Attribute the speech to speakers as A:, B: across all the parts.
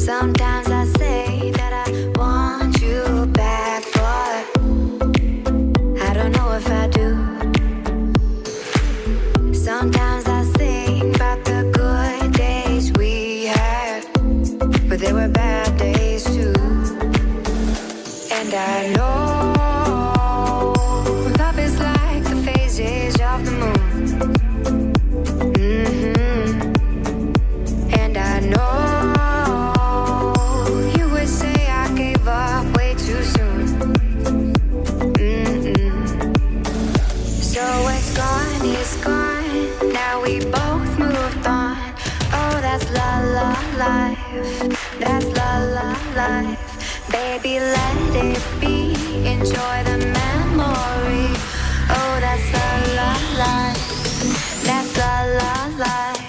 A: Sometimes I say that I want you back, but I don't know if I do. Sometimes I think about the good days we had, but there were bad days too. And I know love is like the phases of the moon. And I know you would say I gave up way too soon. So it's gone, now we both moved on. Oh, that's la la life, that's la la life. Baby, let it be, enjoy the memory. Oh, that's la la life, that's la la life.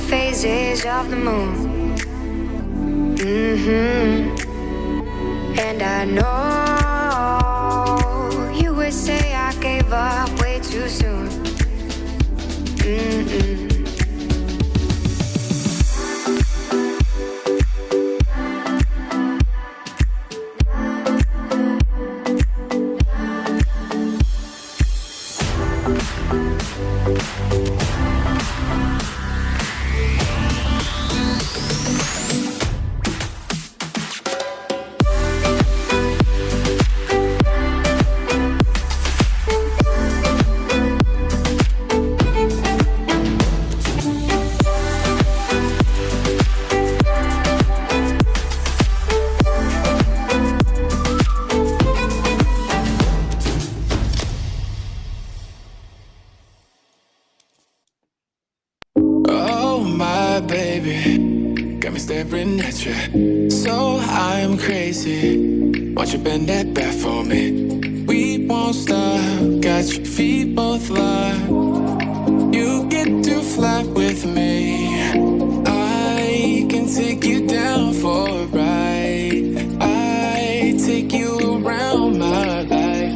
A: Phases of the moon. And I know you would say I gave up way too soon.
B: Staring at you, so I'm crazy. Won't you bend that back for me? We won't stop, got your feet both locked. You get to fly with me. I can take you down for a ride. I take you around my life.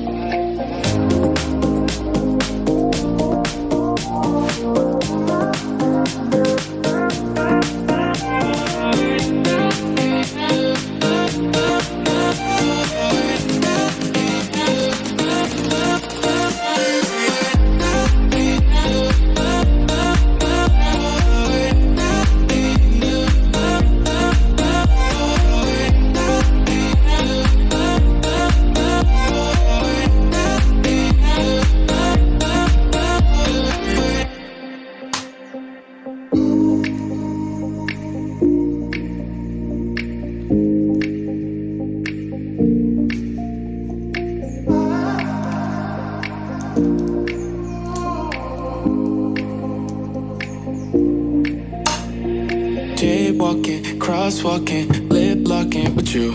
B: Jaywalking, crosswalking, lip locking with you.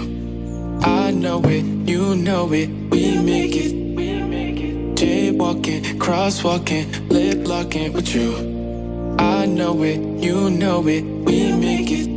B: I know it, you know it, we make it. Jaywalking, crosswalking, lip locking with you. I know it, you know it, we make it.